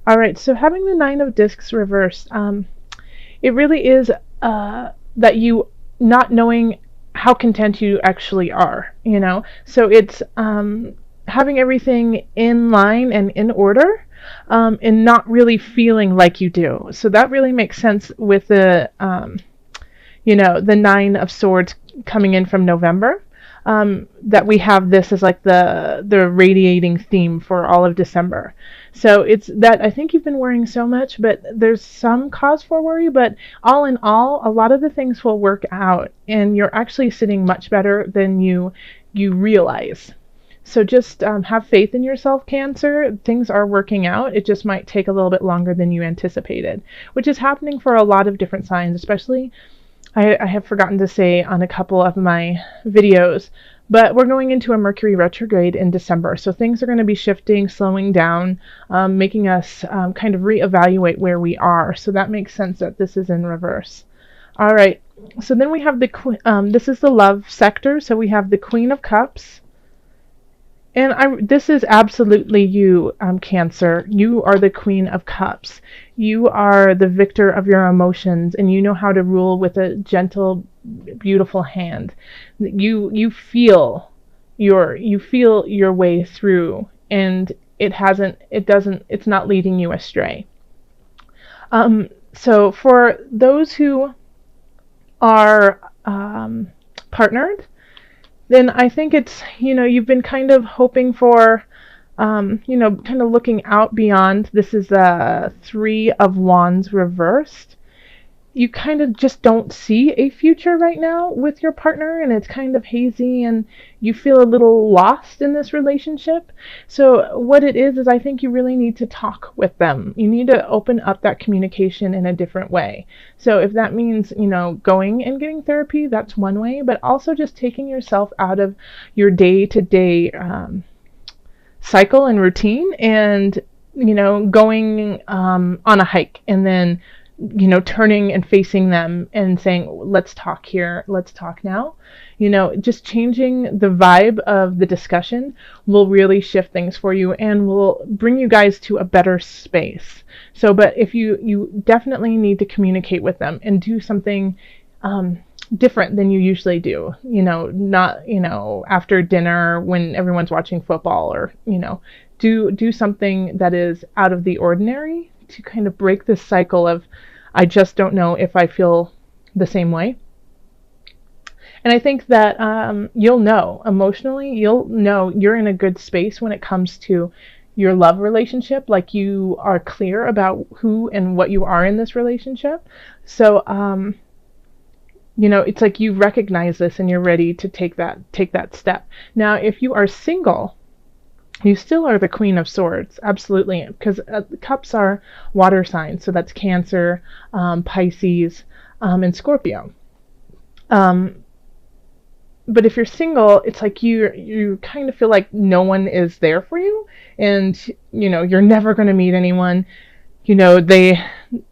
All right, so having the Nine of Discs reversed, it really is that you not knowing how content you actually are, you know? So it's having everything in line and in order, and not really feeling like you do. So that really makes sense with the Nine of Swords coming in from November. That we have this as like the radiating theme for all of December. So it's that I think you've been worrying so much, but there's some cause for worry, but all in all, a lot of the things will work out and you're actually sitting much better than you realize. So just have faith in yourself, Cancer. Things are working out. It just might take a little bit longer than you anticipated, which is happening for a lot of different signs, especially I have forgotten to say on a couple of my videos, but we're going into a Mercury retrograde in December. So things are going to be shifting, slowing down, making us kind of reevaluate where we are. So that makes sense that this is in reverse. All right. So then we have this is the love sector. So we have the Queen of Cups. And this is absolutely you, Cancer. You are the Queen of Cups. You are the victor of your emotions, and you know how to rule with a gentle, beautiful hand. You feel your way through, and it's not leading you astray. So for those who are partnered, then I think it's, you've been kind of hoping for, kind of looking out beyond. This is the Three of Wands reversed. You kind of just don't see a future right now with your partner, and it's kind of hazy, and you feel a little lost in this relationship. So what it is I think you really need to talk with them. You need to open up that communication in a different way. So if that means, going and getting therapy, that's one way, but also just taking yourself out of your day-to-day cycle and routine and, going on a hike and then turning and facing them and saying, let's talk here, let's talk now. Just changing the vibe of the discussion will really shift things for you and will bring you guys to a better space. So, but if you definitely need to communicate with them and do something different than you usually do, not, after dinner when everyone's watching football or, do something that is out of the ordinary to kind of break this cycle of, I just don't know if I feel the same way. And I think that you'll know emotionally, you'll know you're in a good space when it comes to your love relationship. Like you are clear about who and what you are in this relationship. So, it's like you recognize this and you're ready to take that step. Now, if you are single, you still are the Queen of Swords, absolutely, because the cups are water signs, so that's Cancer, Pisces, and Scorpio. But if you're single, it's like you kind of feel like no one is there for you, and you're never going to meet anyone. The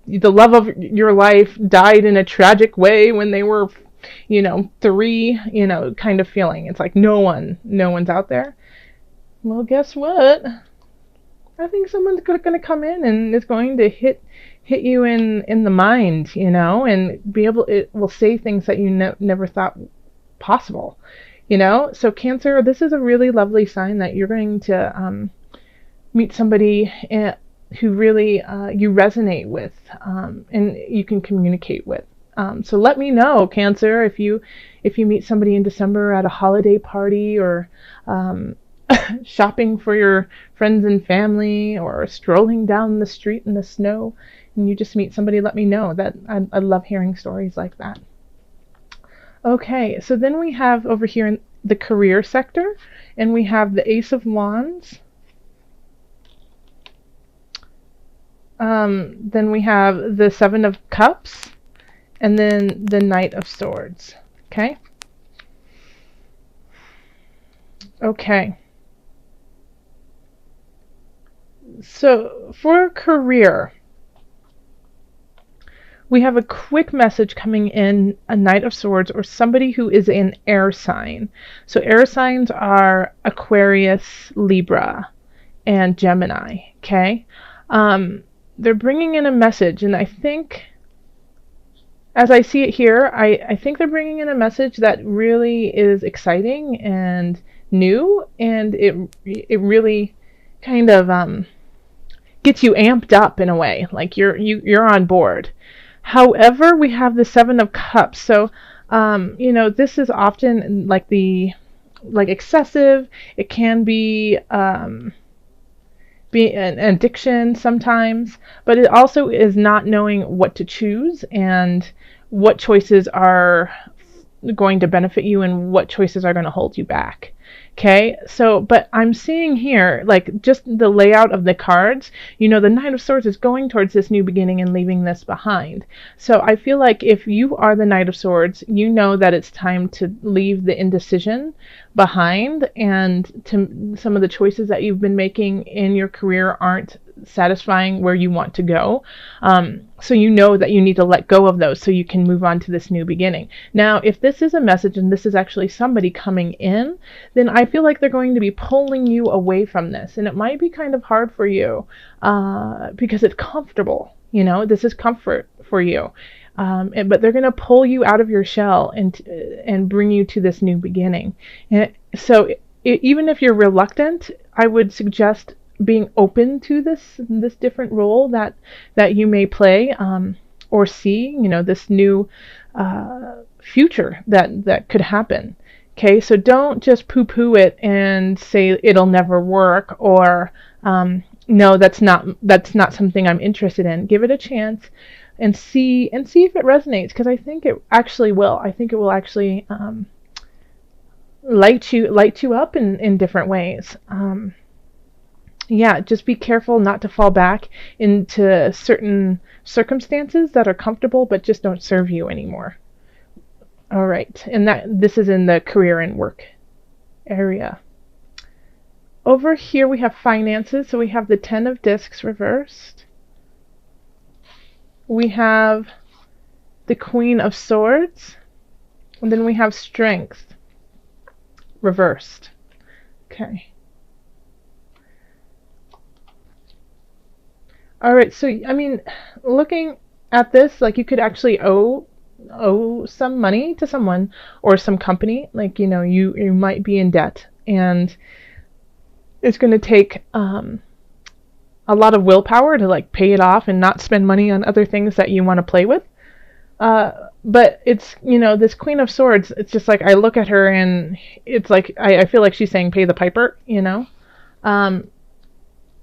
love of your life died in a tragic way when they were, 3, kind of feeling. It's like no one's out there. Well, guess what? I think someone's going to come in and is going to hit you in the mind, and it will say things that you never thought possible, So Cancer, this is a really lovely sign that you're going to meet somebody who really you resonate with, and you can communicate with. So let me know, Cancer, if you meet somebody in December at a holiday party or shopping for your friends and family or strolling down the street in the snow and you just meet somebody, let me know. That I love hearing stories like that. Okay, so then we have over here in the career sector, and we have the Ace of Wands. Then we have the Seven of Cups, and then the Knight of Swords. Okay? Okay. So for career, we have a quick message coming in, a Knight of Swords, or somebody who is an air sign. So air signs are Aquarius, Libra, and Gemini, okay? They're bringing in a message, and I think, as I see it here, I think they're bringing in a message that really is exciting and new, and it really kind of gets you amped up in a way, like you're on board. However, we have the Seven of Cups, so this is often like excessive. It can be an addiction sometimes, but it also is not knowing what to choose and what choices are going to benefit you and what choices are going to hold you back. Okay, so, but I'm seeing here, like, just the layout of the cards, the Knight of Swords is going towards this new beginning and leaving this behind. So I feel like if you are the Knight of Swords, you know that it's time to leave the indecision behind, and to some of the choices that you've been making in your career aren't satisfying where you want to go. So you know that you need to let go of those so you can move on to this new beginning. Now, if this is a message and this is actually somebody coming in, then I feel like they're going to be pulling you away from this. And it might be kind of hard for you because it's comfortable. This is comfort for you. But they're going to pull you out of your shell and bring you to this new beginning. So even if you're reluctant, I would suggest being open to this different role that you may play, or see, this new future that could happen. Okay, so don't just poo-poo it and say it'll never work, or no, that's not something I'm interested in. Give it a chance and see if it resonates, because I think it actually will. I think it will actually light you up in different ways. Just be careful not to fall back into certain circumstances that are comfortable but just don't serve you anymore. All right, and this is in the career and work area. Over here we have finances, so we have the Ten of Discs reversed. We have the Queen of Swords, and then we have Strength reversed. Okay. All right, so I mean, looking at this, like, you could actually owe some money to someone or some company. Like, you might be in debt, and it's going to take a lot of willpower to like pay it off and not spend money on other things that you want to play with. But it's, this Queen of Swords, it's just like, I look at her and it's like, I feel like she's saying pay the piper.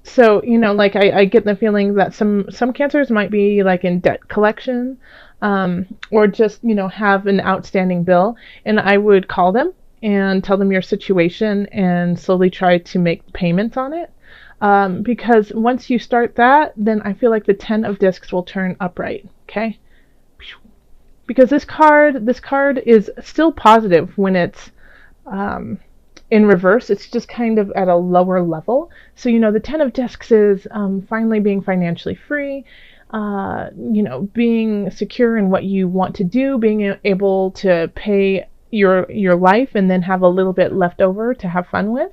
So, like, I get the feeling that some cancers might be like in debt collection, or just, have an outstanding bill, and I would call them and tell them your situation and slowly try to make payments on it. Because once you start that, then I feel like the Ten of Discs will turn upright. Okay. Because this card is still positive when it's, in reverse. It's just kind of at a lower level. So, the Ten of Discs is finally being financially free, being secure in what you want to do, being able to pay your life and then have a little bit left over to have fun with.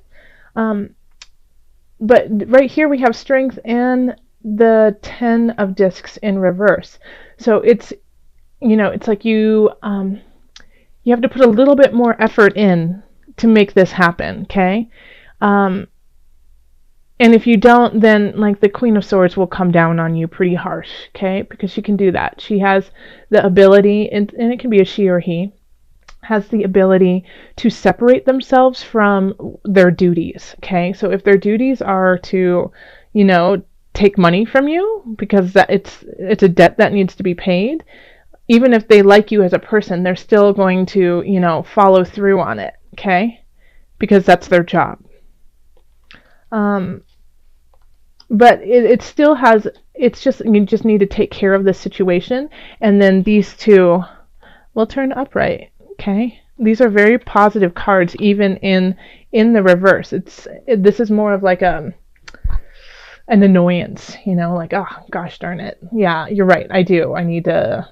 But right here we have Strength and the Ten of Discs in reverse. So it's, it's like you have to put a little bit more effort in to make this happen, okay? And if you don't, then like the Queen of Swords will come down on you pretty harsh, okay? Because she can do that. She has the ability, and it can be a she or he, has the ability to separate themselves from their duties, okay? So if their duties are to, take money from you because it's a debt that needs to be paid, even if they like you as a person, they're still going to, follow through on it, okay? Because that's their job. But it still has, it's just, you just need to take care of the situation, and then these two will turn upright, okay? These are very positive cards, even in the reverse. This is more of like an annoyance, like, oh, gosh darn it. Yeah, you're right. I do. I need to,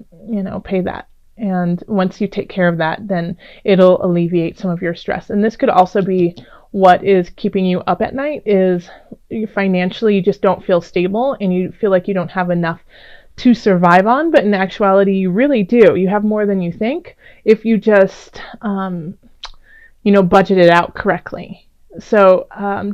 pay that. And once you take care of that, then it'll alleviate some of your stress. And this could also be what is keeping you up at night is financially you just don't feel stable and you feel like you don't have enough to survive on, but in actuality you really do. You have more than you think if you just budget it out correctly. So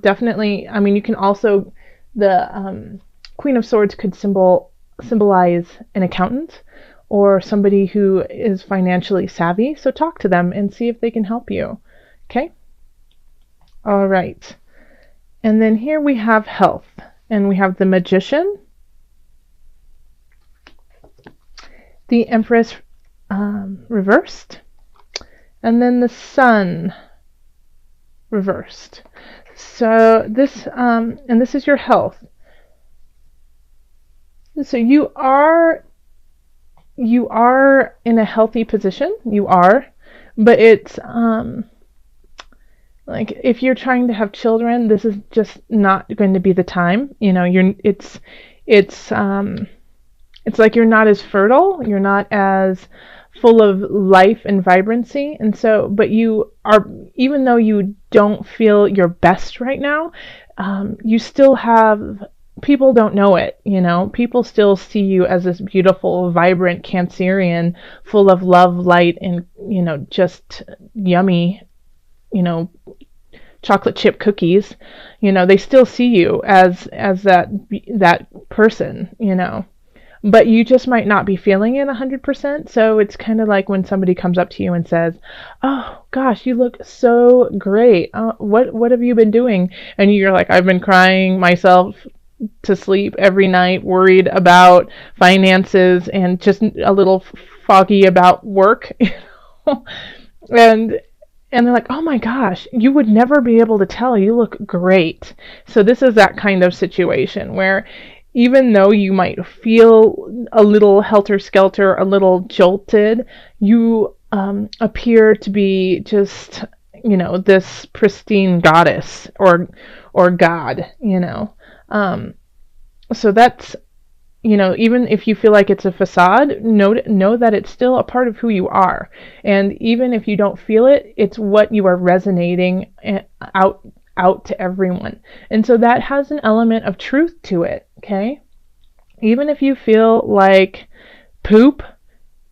definitely, I mean, you can also, the Queen of Swords could symbolize an accountant or somebody who is financially savvy. So talk to them and see if they can help you. Okay? All right. And then here we have health. And we have the Magician, the Empress reversed, and then the Sun reversed. So this, and this is your health. So you are in a healthy position. You are, but it's like if you're trying to have children, this is just not going to be the time. It's like you're not as fertile. You're not as full of life and vibrancy, and so, but you are, even though you don't feel your best right now, you still have, people don't know it, people still see you as this beautiful, vibrant Cancerian, full of love, light, and, just yummy, chocolate chip cookies. They still see you as that person. But you just might not be feeling it 100%. So it's kind of like when somebody comes up to you and says, "Oh gosh, you look so great. What have you been doing?" And you're like, "I've been crying myself to sleep every night, worried about finances and just a little foggy about work." And they're like, "Oh my gosh, you would never be able to tell. You look great." So this is that kind of situation where even though you might feel a little helter-skelter, a little jolted, you appear to be just, this pristine goddess or god, So that's, even if you feel like it's a facade, know that it's still a part of who you are. And even if you don't feel it, it's what you are resonating out to everyone. And so that has an element of truth to it, okay? Even if you feel like poop,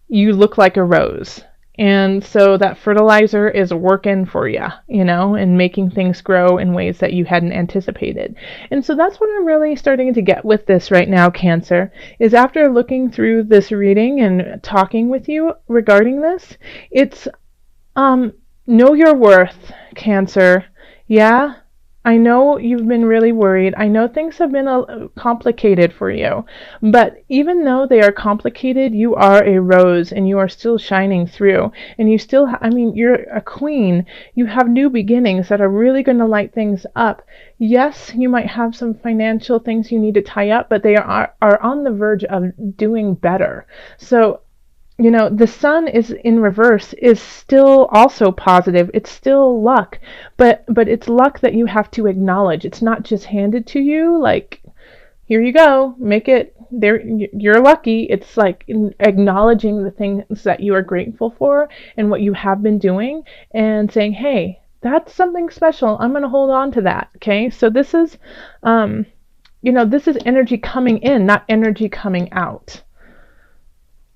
you look like a rose. And so that fertilizer is working for you, and making things grow in ways that you hadn't anticipated. And so that's what I'm really starting to get with this right now, Cancer, is after looking through this reading and talking with you regarding this, it's know your worth, Cancer. Yeah, I know you've been really worried. I know things have been complicated for you. But even though they are complicated, you are a rose and you are still shining through. And you still, you're a queen. You have new beginnings that are really going to light things up. Yes, you might have some financial things you need to tie up, but they are on the verge of doing better. So, the Sun is in reverse is still also positive. It's still luck, but it's luck that you have to acknowledge. It's not just handed to you like, here you go, make it there. You're lucky. It's like acknowledging the things that you are grateful for and what you have been doing, and saying, hey, that's something special. I'm going to hold on to that. Okay, so this is, this is energy coming in, not energy coming out.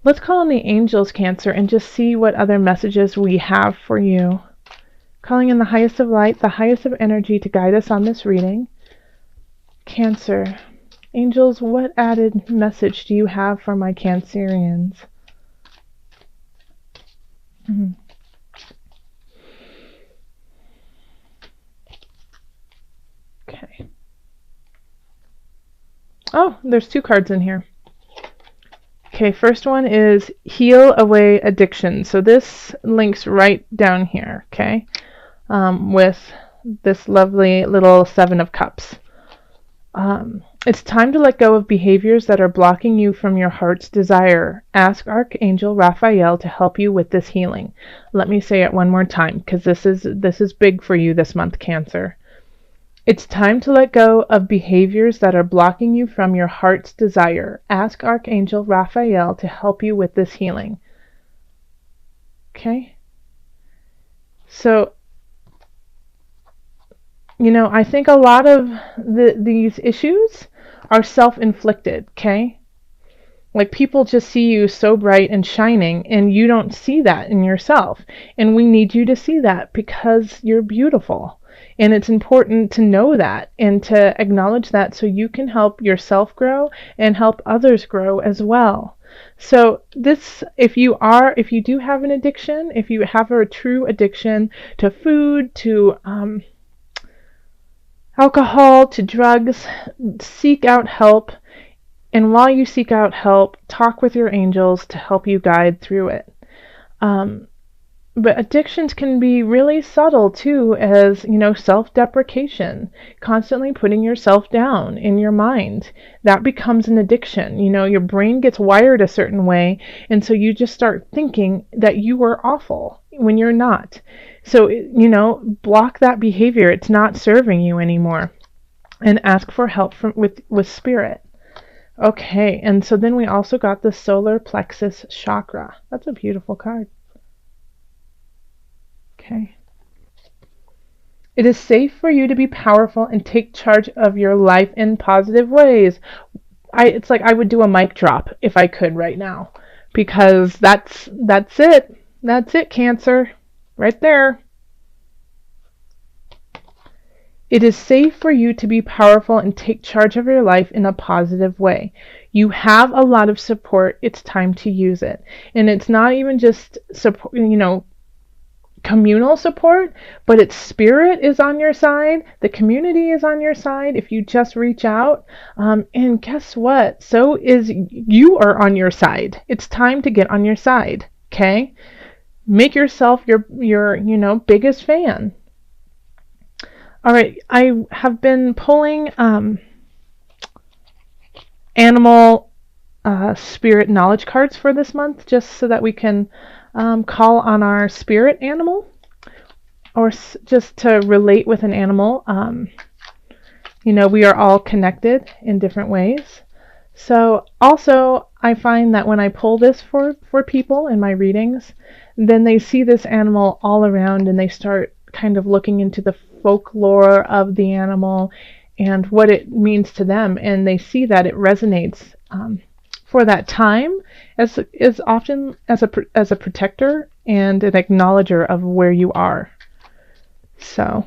Let's call on the angels, Cancer, and just see what other messages we have for you. Calling in the highest of light, the highest of energy to guide us on this reading. Cancer. Angels, what added message do you have for my Cancerians? Okay. Oh, there's 2 cards in here. Okay, first one is heal away addiction. So this links right down here, okay, with this lovely little 7 of Cups. It's time to let go of behaviors that are blocking you from your heart's desire. Ask Archangel Raphael to help you with this healing. Let me say it one more time, because this is big for you this month, Cancer. It's time to let go of behaviors that are blocking you from your heart's desire. Ask Archangel Raphael to help you with this healing. Okay? So, I think a lot of these issues are self-inflicted, okay? Like people just see you so bright and shining and you don't see that in yourself. And we need you to see that because you're beautiful. And it's important to know that and to acknowledge that so you can help yourself grow and help others grow as well. So this, if you do have an addiction, if you have a true addiction to food, to alcohol, to drugs, seek out help. And while you seek out help, talk with your angels to help you guide through it. Um, but addictions can be really subtle too, as self-deprecation, constantly putting yourself down in your mind. That becomes an addiction. Your brain gets wired a certain way, and so you just start thinking that you are awful when you're not. So, block that behavior. It's not serving you anymore. And ask for help with spirit. Okay, and so then we also got the solar plexus chakra. That's a beautiful card. Okay. It is safe for you to be powerful and take charge of your life in positive ways. It's like I would do a mic drop if I could right now, because that's it. That's it, Cancer. Right there. It is safe for you to be powerful and take charge of your life in a positive way. You have a lot of support. It's time to use it. And it's not even just support, communal support, but its spirit is on your side. The community is on your side if you just reach out. And guess what? So is you are on your side. It's time to get on your side. Okay? Make yourself your biggest fan. All right, I have been pulling animal spirit knowledge cards for this month, just so that we can call on our spirit animal, or just to relate with an animal. We are all connected in different ways. So also, I find that when I pull this for people in my readings, then they see this animal all around and they start kind of looking into the folklore of the animal and what it means to them, and they see that it resonates for that time as often as a protector and an acknowledger of where you are. So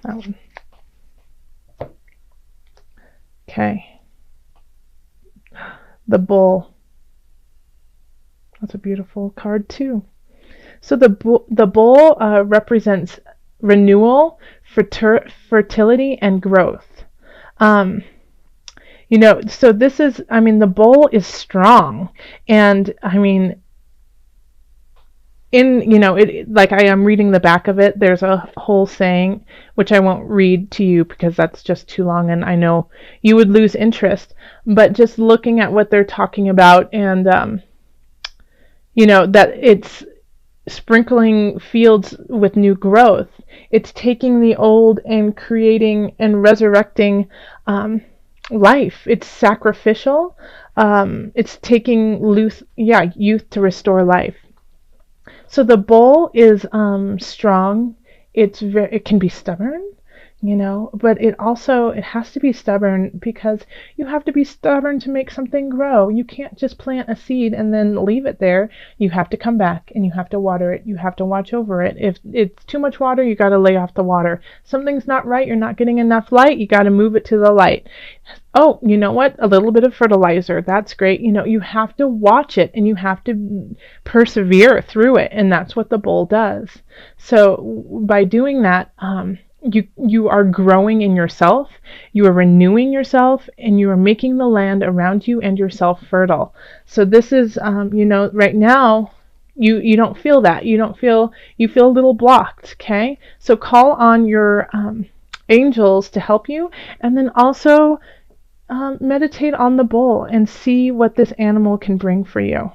that one. Okay. The bull. That's a beautiful card too. So the bull represents renewal, fertility, and growth. So this is, the bull is strong, and like I am reading the back of it, there's a whole saying, which I won't read to you because that's just too long, and I know you would lose interest. But just looking at what they're talking about, and that it's sprinkling fields with new growth. It's taking the old and creating and resurrecting life. It's sacrificial. It's taking youth to restore life. So the bull is strong. It can be stubborn, but it has to be stubborn because you have to be stubborn to make something grow. You can't just plant a seed and then leave it there. You have to come back and you have to water it. You have to watch over it. If it's too much water, you got to lay off the water. Something's not right. You're not getting enough light. You got to move it to the light. Oh, you know what? A little bit of fertilizer. That's great. You have to watch it and you have to persevere through it. And that's what the bull does. So by doing that, you are growing in yourself, you are renewing yourself, and you are making the land around you and yourself fertile. So this is, right now, you don't feel that. You feel a little blocked, okay? So call on your angels to help you, and then also meditate on the bull and see what this animal can bring for you.